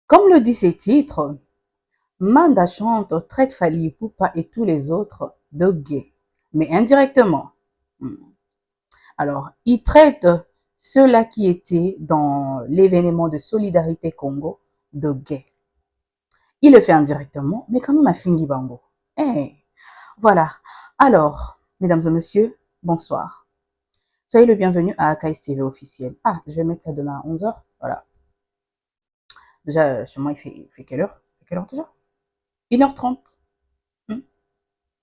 Comme le dit ce titre, Manda Chante traite Fally Ipupa et tous les autres de gays, mais indirectement. Alors, il traite ceux-là qui étaient dans l'événement de Solidarité Congo de gays. Il le fait indirectement, mais quand même à Fingi Bango. Hey, voilà. Alors, mesdames et messieurs, bonsoir. Soyez le bienvenu à AKS TV officiel. Ah, je vais mettre ça demain à 11 h. Voilà. Déjà, chez moi, il fait quelle heure? Il fait quelle heure déjà? 1 h 30.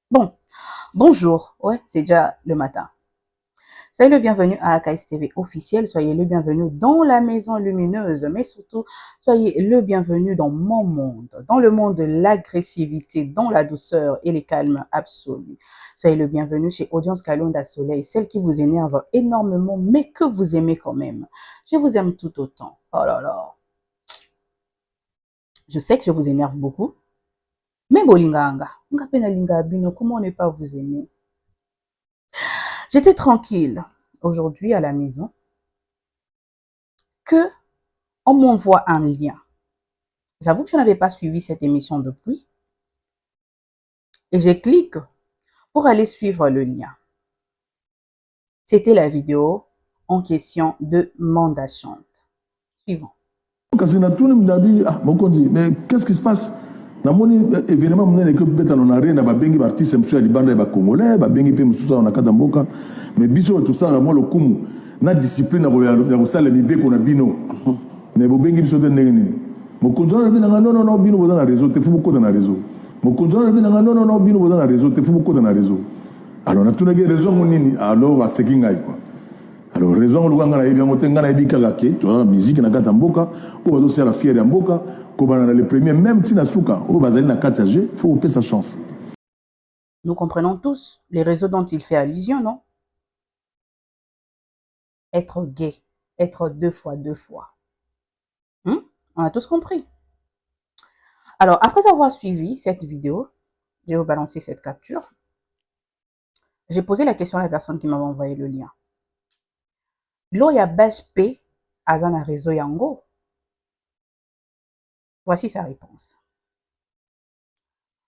Bon, bonjour. Ouais, c'est déjà le matin. Soyez le bienvenu à AKS TV officiel, soyez le bienvenu dans la maison lumineuse, mais surtout, soyez le bienvenu dans mon monde, dans le monde de l'agressivité, dans la douceur et le calme absolu. Soyez le bienvenu chez Audience Kalonda Soleil, celle qui vous énerve énormément, mais que vous aimez quand même. Je vous aime tout autant. Oh là là. Je sais que je vous énerve beaucoup, mais bolinganga, comment ne pas vous aimer? J'étais tranquille aujourd'hui à la maison que on m'envoie un lien. J'avoue que je n'avais pas suivi cette émission depuis et je clique pour aller suivre le lien. C'était la vidéo en question de Manda Chante. Suivant. Mais qu'est-ce qui se passe? Namoni événement monene que beta na arena ba bengi artiste msu ya libanda ba congolais ba bengi pe msusa na kata mboka mais biso to sala mo lokumu na discipline ya ko sala mibeko na bino mais bo bengi biso te ndenge nini mokonzo na bino non bino boza na réseau te fu bokota na réseau mokonzo na bino non bino boza na réseau te fu bokota na réseau alors na tuna ke raison nini alors ba seki ngai quoi. Alors raison le ngana yebi ngote ngana yebi kaka ke to na musique na kata mboka ko bazo sala fier ya mboka ko bana le premier même tina suka o bazali na kata G faut opé sa chance. Nous comprenons tous les réseaux dont il fait allusion, non? Être gay, être deux fois. On a tous compris. Alors, après avoir suivi cette vidéo, je vais vous balancer cette capture. J'ai posé la question à la personne qui m'avait envoyé le lien. Loya BHP Azana réseau yango. Voici sa réponse.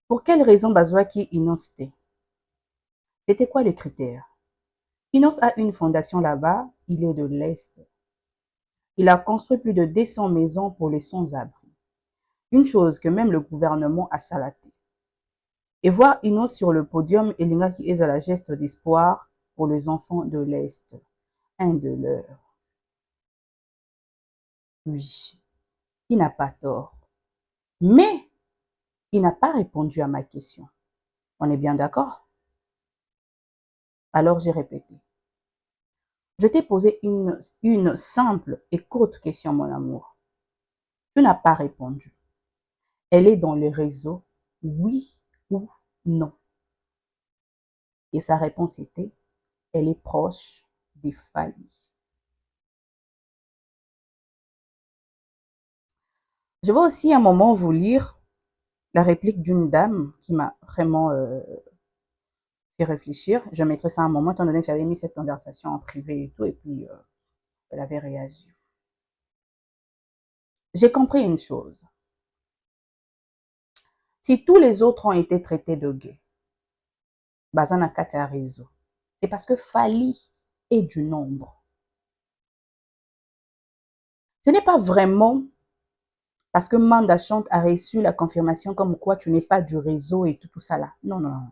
Pour quelle raison Bazouaki Inos T? C'était quoi les critères? Inos a une fondation là-bas, il est de l'Est. Il a construit plus de 200 maisons pour les sans-abri. Une chose que même le gouvernement a salaté. Et voir Inos sur le podium, Elinga qui est à la geste d'espoir pour les enfants de l'Est. Un de leurs. Oui, il n'a pas tort. Mais il n'a pas répondu à ma question. On est bien d'accord? Alors j'ai répété. Je t'ai posé une simple et courte question, mon amour. Tu n'as pas répondu. Elle est dans le réseau, oui ou non? Et sa réponse était, elle est proche des Fally. Je vais aussi un moment vous lire la réplique d'une dame qui m'a vraiment fait réfléchir. Je mettrai ça un moment, étant donné que j'avais mis cette conversation en privé et tout, et puis elle avait réagi. J'ai compris une chose. Si tous les autres ont été traités de gays, Bazana Kati a raison. C'est parce que Fally est du nombre. Ce n'est pas vraiment parce que Manda Chante a reçu la confirmation comme quoi tu n'es pas du réseau et tout ça là. Non, non, non.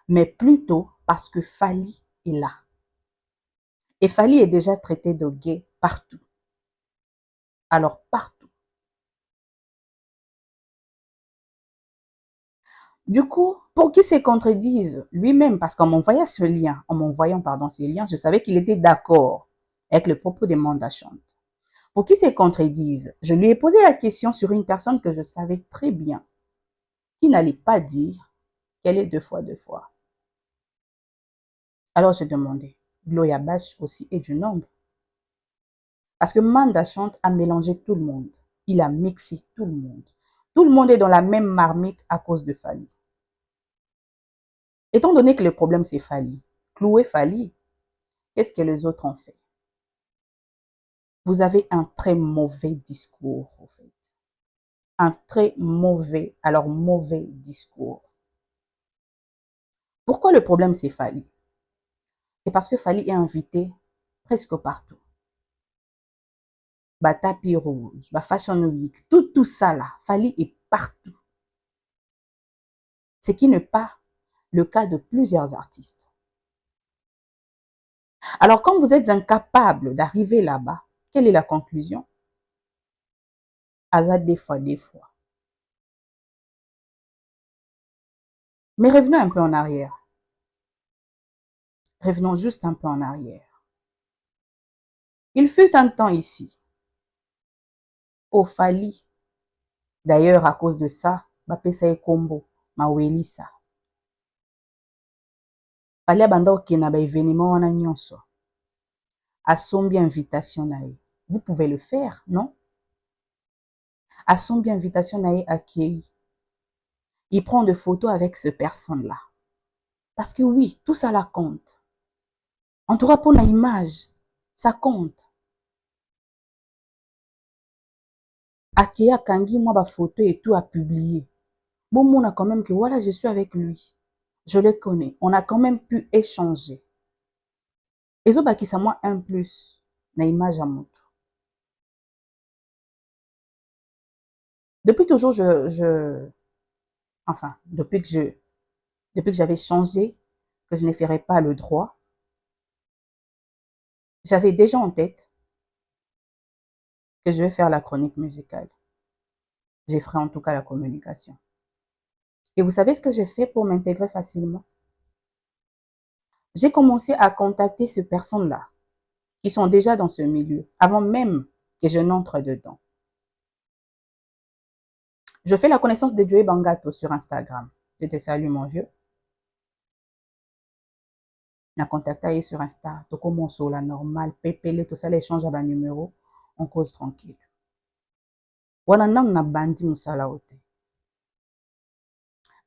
Mais plutôt parce que Fally est là. Et Fally est déjà traité de gay partout. Alors partout. Du coup, pour qu'il se contredise lui-même, parce qu'en m'envoyant ce lien, je savais qu'il était d'accord avec le propos de Manda Chante. Pour qu'il se contredise, je lui ai posé la question sur une personne que je savais très bien qui n'allait pas dire qu'elle est deux fois. Alors j'ai demandé, Gloria Bash aussi est du nombre? Parce que Manda Chante a mélangé tout le monde. Il a mixé tout le monde. Tout le monde est dans la même marmite à cause de Fally. Étant donné que le problème c'est Fally, clouer Fally, qu'est-ce que les autres ont fait? Vous avez un très mauvais discours, en fait. Un très mauvais, alors mauvais discours. Pourquoi le problème c'est Fally? C'est parce que Fally est invité presque partout. Bah, tapis rouge, bah, Fashion Week, tout ça là, Fally est partout. Ce qui n'est pas le cas de plusieurs artistes. Alors, quand vous êtes incapable d'arriver là-bas, quelle est la conclusion? Hasard des fois, des fois. Mais revenons un peu en arrière. Revenons juste un peu en arrière. Il fut un temps ici, au Fally. D'ailleurs, à cause de ça, bapesa e kombo, mawelisa. Fally abanda okena ba événement wana nyonso. Asombi invitation na ye. Vous pouvez le faire, non? Asombi invitation na ye accueilli. Il prend des photos avec cette personne-là. Parce que oui, tout ça la compte. En tout cas, pour l'image, ça compte. Accueilli akangi moi ba photo et tout à publier. Bon, on a quand même que voilà, je suis avec lui. Je le connais. On a quand même pu échanger. Et ça, bah, qui ça moi un plus na image à montre. Depuis toujours, enfin, depuis que j'avais changé, que je ne ferais pas le droit, j'avais déjà en tête que je vais faire la chronique musicale. Je ferai en tout cas la communication. Et vous savez ce que j'ai fait pour m'intégrer facilement? J'ai commencé à contacter ces personnes-là qui sont déjà dans ce milieu, avant même que je n'entre dedans. Je fais la connaissance de Joey Bangato sur Instagram. Je te salue, mon vieux. Na contacté sur Insta. Toko monso la normal. Pépélé, tout ça, l'échange à bas numéro. On cause tranquille. Wana nam na bandi musala ote.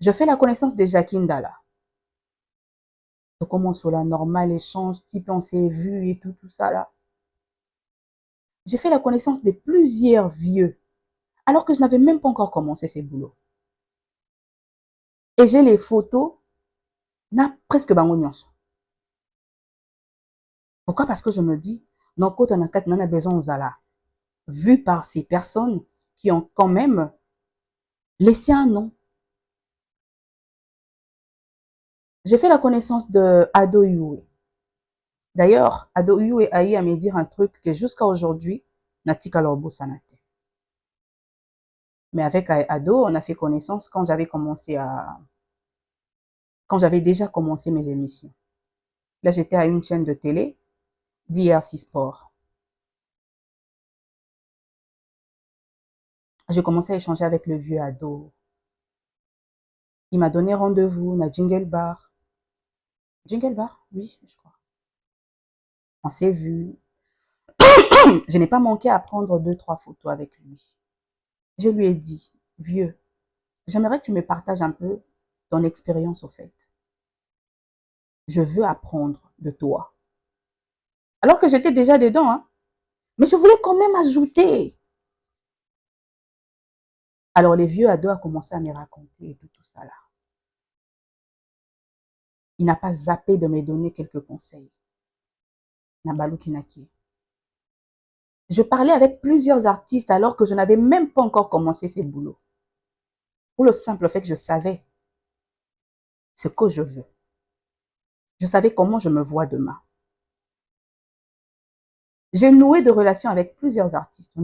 Je fais la connaissance de Jacqueline Dalla. Toko monso la normal, échange, type on s'est vu et tout ça là. J'ai fait la connaissance de plusieurs vieux. Alors que je n'avais même pas encore commencé ces boulots. Et j'ai les photos. Na presque bango nyonso. Pourquoi? Parce que je me dis, non, quand on a besoin de Zala, vu par ces personnes qui ont quand même laissé un nom. J'ai fait la connaissance de Ado Yue. D'ailleurs, Ado Yue a eu à me dire un truc que jusqu'à aujourd'hui, Natika Lorbo Sanate. Mais avec Ado, on a fait connaissance quand j'avais déjà commencé mes émissions. Là, j'étais à une chaîne de télé, DRC Sport. J'ai commencé à échanger avec le vieux Ado. Il m'a donné rendez-vous, na Jingle Bar. Jingle Bar? Oui, je crois. On s'est vu. Je n'ai pas manqué à prendre 2-3 photos avec lui. Je lui ai dit, vieux, j'aimerais que tu me partages un peu ton expérience au fait. Je veux apprendre de toi. Alors que j'étais déjà dedans, hein. Mais je voulais quand même ajouter. Alors les vieux ados ont commencé à me raconter tout ça là. Il n'a pas zappé de me donner quelques conseils. Nabalou Kinaki. Je parlais avec plusieurs artistes alors que je n'avais même pas encore commencé ces boulots. Pour le simple fait que je savais ce que je veux. Je savais comment je me vois demain. J'ai noué de relations avec plusieurs artistes.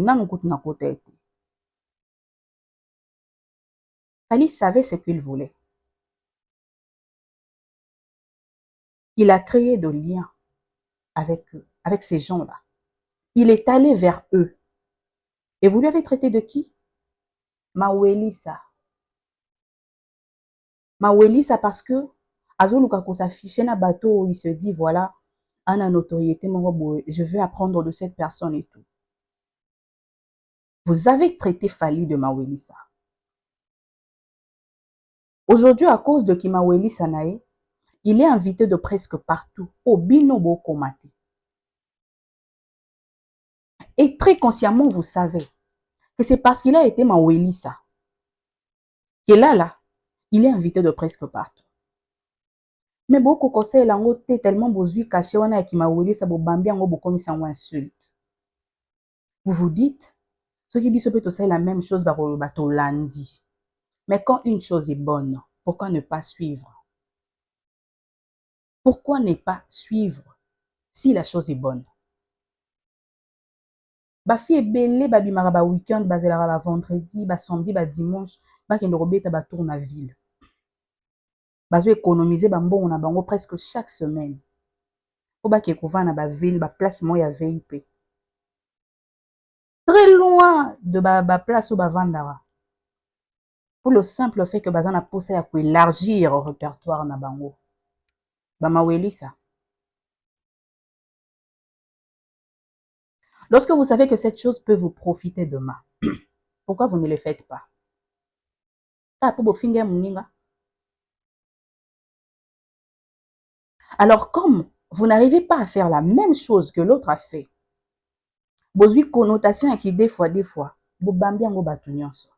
Fally savait ce qu'il voulait. Il a créé des liens avec eux, avec ces gens-là. Il est allé vers eux. Et vous lui avez traité de qui? Mawelisa. Mawelisa parce que azoluka ko s'afficher na bateau, il se dit voilà, en a notoriété, je veux apprendre de cette personne et tout. Vous avez traité Fally de Mawelisa. Aujourd'hui, à cause de Kimawelisa Nae, il est invité de presque partout. Au Binobo Komate. Et très consciemment, vous savez que c'est parce qu'il a été Mawelisa que là, il est invité de presque partout. Mais beaucoup conseillent l'ango tellement bozui caché wana ki Mawelisa bo bambi ango bo komisa ango insulte. Vous vous dites, ceux qui biso peut aussi la même chose bato landi. Mais quand une chose est bonne, pourquoi ne pas suivre? Pourquoi ne pas suivre si la chose est bonne? Ba fi ebele babimaka ba week-end bazelaka ba vendredi, ba samedi, ba dimanche, bakende kobeta ba tour na ville. Bazo économiser ba mbongo na bango presque chaque semaine. Po bake kovana ba ville, ba place mo ya VIP. Très loin de ba place où ba vandara. Pour le simple fait que bazana posa ya ko élargir au répertoire na bango. Ba maweli ça. Lorsque vous savez que cette chose peut vous profiter demain, pourquoi vous ne le faites pas? Alors, comme vous n'arrivez pas à faire la même chose que l'autre a fait, vous avez connotation qui des fois, vous bambi ango batu nyonso.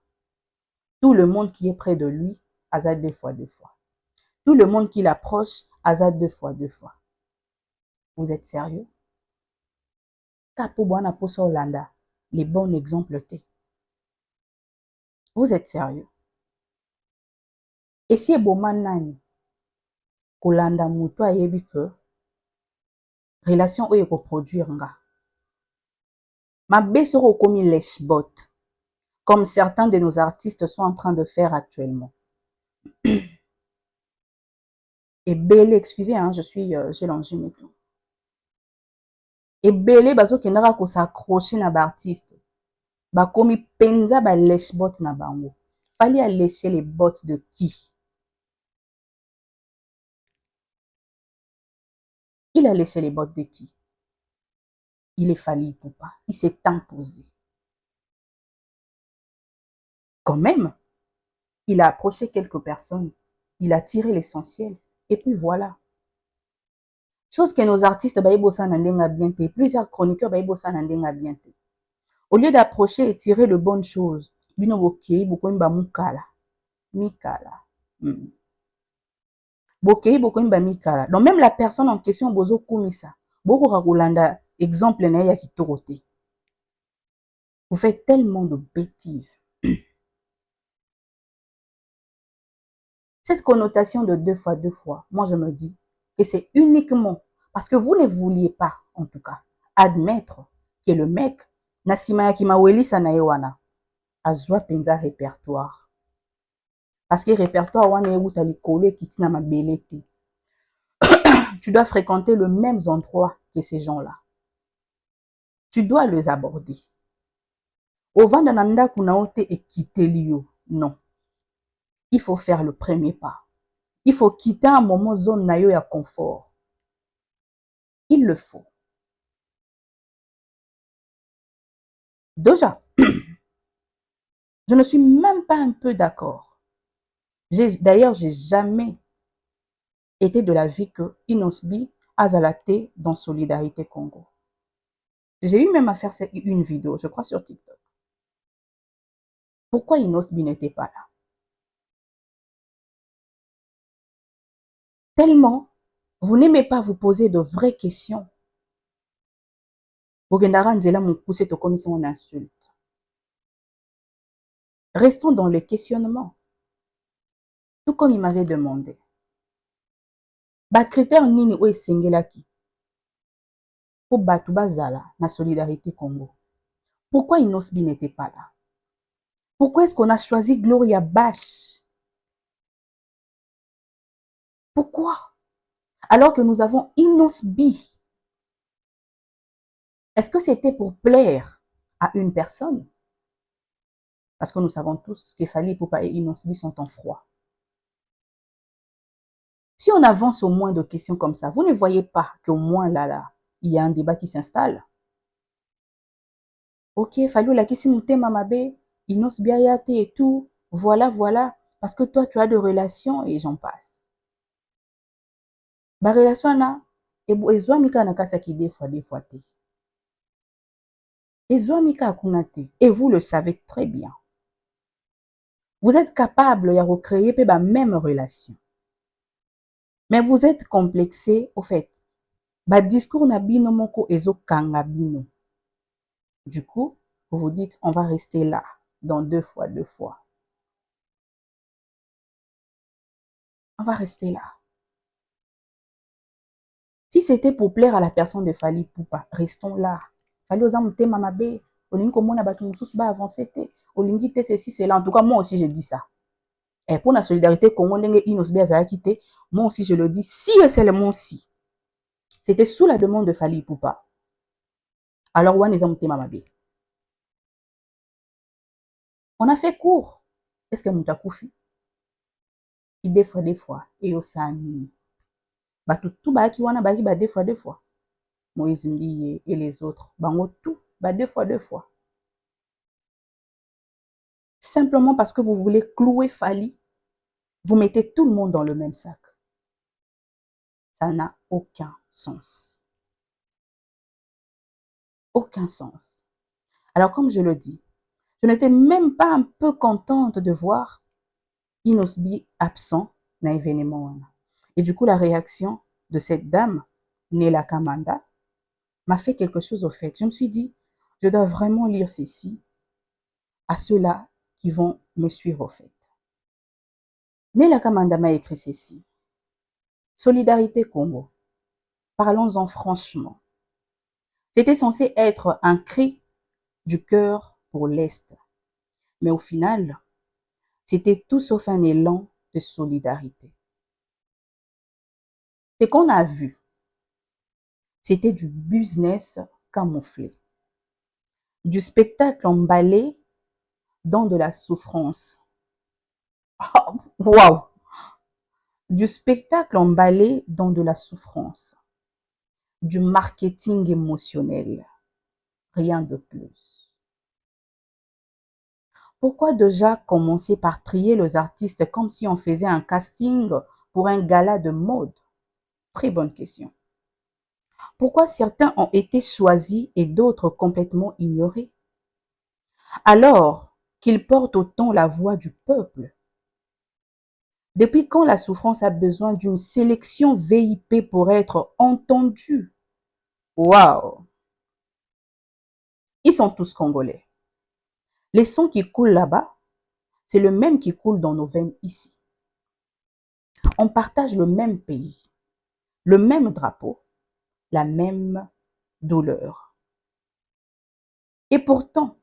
Tout le monde qui est près de lui, azad deux fois. Tout le monde qui l'approche, azad deux fois. Vous êtes sérieux? Kapo bwana posa Olanda, les bons exemples T. Vous êtes sérieux? Et si boman nani, kolanda muto ayebi que relation oyo ko produire nga. Mabe soro komi lèche-bot, comme certains de nos artistes sont en train de faire actuellement. Et belé, excusez, hein, j'ai langé mes tout. Et belé, bazo kendaka ko s'accrocher na ba artiste. Ba komi penza ba lèche-bot na bango. Fallait à lécher les bottes de qui? Il a léché les bottes de qui? Il est fallu pour pas. Il s'est imposé. Quand même, il a approché quelques personnes. Il a tiré l'essentiel. Et puis voilà. Chose que nos artistes baïbosa nandenga bien té. Plusieurs chroniqueurs baïbosa nandenga bien té. Au lieu d'approcher et tirer de bonnes choses, bino bokei bokoimba mukala. Mikala. Bokei bokoimba mikala. Donc même la personne en question bozo kumisa. Boko kakulanda exemple na ya kitorote. Vous faites tellement de bêtises. Cette connotation de deux fois, moi je me dis que c'est uniquement parce que vous ne vouliez pas, en tout cas, admettre que le mec, Nasima Yakimaweli Sanaewana, a joué penza répertoire. Parce que répertoire, wana eguta likolo kitina mabelete. Tu dois fréquenter le même endroit que ces gens-là. Tu dois les aborder. Au vent d'ananda kunaote et quitter l'io. Non. Il faut faire le premier pas. Il faut quitter un moment zone nayo ya confort. Il le faut. Déjà, je ne suis même pas un peu d'accord. D'ailleurs, j'ai jamais été de l'avis que Inosbi a zalaté dans Solidarité Congo. J'ai eu même à faire une vidéo, je crois, sur TikTok. Pourquoi Inosbi n'était pas là? Tellement, vous n'aimez pas vous poser de vraies questions. Restons dans le questionnement. Tout comme il m'avait demandé. Ba critère nini o esengelaki pour batu bazala na Solidarité Congo. Pourquoi Inosbi n'était pas là? Pourquoi est-ce qu'on a choisi Gloria Bash? Pourquoi? Alors que nous avons Inosbi. Est-ce que c'était pour plaire à une personne? Parce que nous savons tous que Fally Ipupa et Inosbi sont en froid. Si on avance au moins de questions comme ça, vous ne voyez pas qu'au moins là, il y a un débat qui s'installe. Ok, Fally Olakisi Mutema Mabe, Inosbi Ayate et tout, voilà, parce que toi tu as de relations et j'en passe. Ba relation na ezwami kana kati ya des fois te. Et vous le savez très bien. Vous êtes capable de recréer la même relation. Mais vous êtes complexé, au fait. Discours na bino moko ezokanga bino. Du coup, vous vous dites, on va rester là, dans 2 fois 2 fois. On va rester là. Si c'était pour plaire à la personne de Fally Ipupa, restons là. Fally oza motema mabe, olingi komona bato mosusu ba avancer te, olingi te ceci cela. En tout cas, moi aussi je dis ça. Et pour la solidarité Congo ndenge Inos B azalaki te, moi aussi je le dis, si et seulement si. C'était sous la demande de Fally Ipupa. Alors wana eza motema mabe. On a fait court. Est-ce que mutu akufi? Des fois, et au sani. Bato tout baki wana baki ba deux fois. Moïse Mbiye et les autres, bango tout, ba deux fois. Simplement parce que vous voulez clouer Fally, vous mettez tout le monde dans le même sac. Ça n'a aucun sens. Aucun sens. Alors, comme je le dis, je n'étais même pas un peu contente de voir Inos B absent dans l'événement. Et du coup, la réaction de cette dame, Nela Kamanda, m'a fait quelque chose au fait. Je me suis dit, je dois vraiment lire ceci à ceux-là qui vont me suivre au fait. Nela Kamanda m'a écrit ceci. Solidarité Congo. Parlons-en franchement. C'était censé être un cri du cœur pour l'Est. Mais au final, c'était tout sauf un élan de solidarité. Ce qu'on a vu, c'était du business camouflé, du spectacle emballé dans de la souffrance. Waouh! Du spectacle emballé dans de la souffrance, du marketing émotionnel, rien de plus. Pourquoi déjà commencer par trier les artistes comme si on faisait un casting pour un gala de mode? Très bonne question. Pourquoi certains ont été choisis et d'autres complètement ignorés? Alors qu'ils portent autant la voix du peuple. Depuis quand la souffrance a besoin d'une sélection VIP pour être entendue? Waouh! Ils sont tous congolais. Les sons qui coulent là-bas, c'est le même qui coule dans nos veines ici. On partage le même pays, le même drapeau, la même douleur. Et pourtant,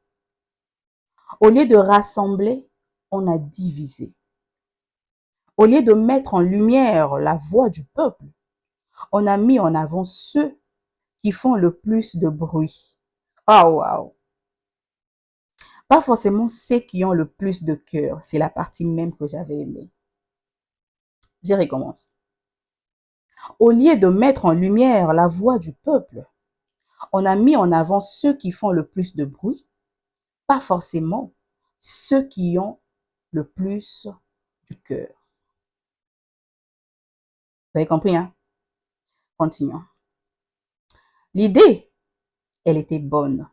au lieu de rassembler, on a divisé. Au lieu de mettre en lumière la voix du peuple, on a mis en avant ceux qui font le plus de bruit. Oh wow! Pas forcément ceux qui ont le plus de cœur. C'est la partie même que j'avais aimée. Je recommence. Au lieu de mettre en lumière la voix du peuple, on a mis en avant ceux qui font le plus de bruit, pas forcément ceux qui ont le plus du cœur. Vous avez compris, hein? Continuons. L'idée, elle était bonne,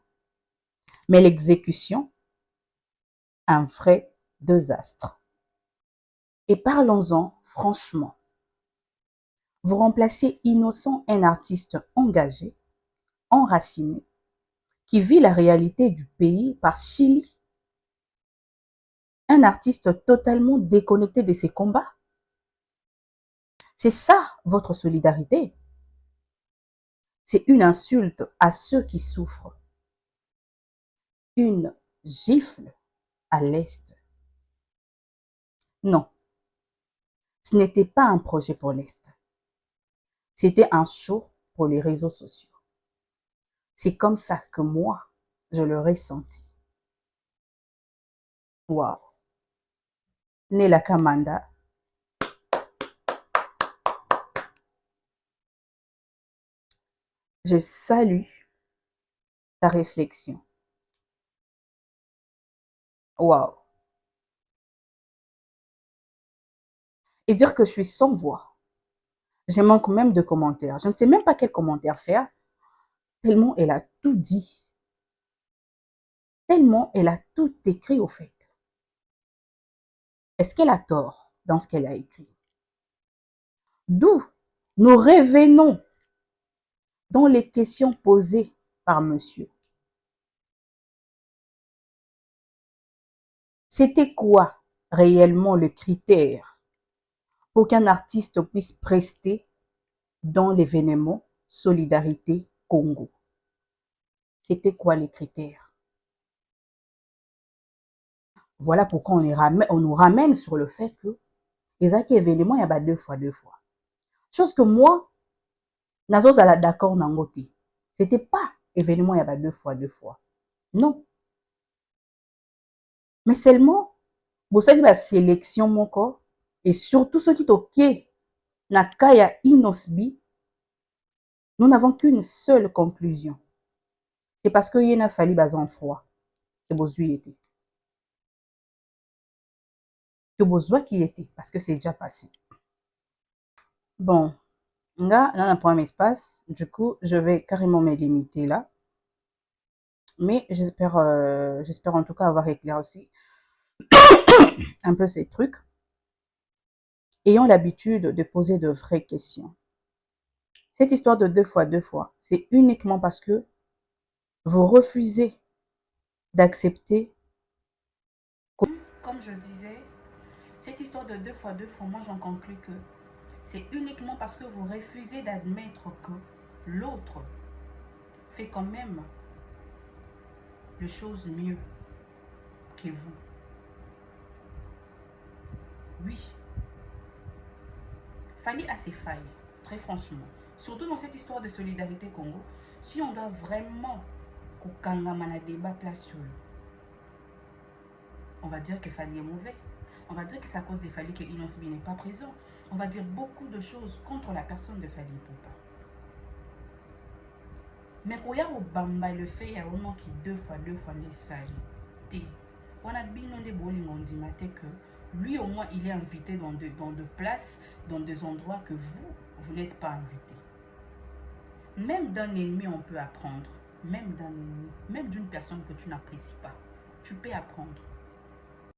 mais l'exécution, un vrai désastre. Et parlons-en franchement. Vous remplacez Innocent un artiste engagé, enraciné, qui vit la réalité du pays par Chili. Un artiste totalement déconnecté de ses combats. C'est ça votre solidarité. C'est une insulte à ceux qui souffrent. Une gifle à l'Est. Non, ce n'était pas un projet pour l'Est. C'était un show pour les réseaux sociaux. C'est comme ça que moi, je le ressentis. Waouh! Nela Kamanda. Je salue ta réflexion. Waouh! Et dire que je suis sans voix. Je manque même de commentaires. Je ne sais même pas quel commentaire faire, tellement elle a tout dit. tellement elle a tout écrit au fait. Est-ce qu'elle a tort dans ce qu'elle a écrit? D'où nous revenons dans les questions posées par monsieur. C'était quoi réellement le critère pour qu'un artiste puisse prester dans l'événement Solidarité Congo? C'était quoi les critères? Voilà pourquoi on nous ramène sur le fait que les acquis événements, il y a deux fois. Chose que moi, nazozala d'accord nango te. C'était pas événement, il y a deux fois. Non. Mais seulement, bosali ba sélection moko, et surtout ceux qui toquent na kaya inosbi, nous n'avons qu'une seule conclusion. C'est parce que yena fali bazan froid. Que bozui était. Que bozoi qui était. Parce que c'est déjà passé. Bon. Là, on a un premier espace. Du coup, je vais carrément me limiter là. Mais j'espère en tout cas avoir éclairci un peu ces trucs. Ayons l'habitude de poser de vraies questions. Cette histoire de deux fois, c'est uniquement parce que vous refusez d'accepter. Comme je disais, cette histoire de deux fois, moi j'en conclus que c'est uniquement parce que vous refusez d'admettre que l'autre fait quand même les choses mieux que vous. Oui. Fali a ses failles, très franchement. Surtout dans cette histoire de solidarité Congo, si on doit vraiment kokangama débat place sur lui, on va dire que Fali est mauvais. On va dire que c'est à cause de Fali que Inosbi n'est pas présent. On va dire beaucoup de choses contre la personne de Fali Poupa. Mais quand il y a au Bamba le fait, il y a vraiment qui deux fois les sali. On a bien de bowling on dit que lui au moins il est invité dans de places, dans des endroits que vous n'êtes pas invité. Même d'un ennemi on peut apprendre. Même d'un ennemi, même d'une personne que tu n'apprécies pas. Tu peux apprendre.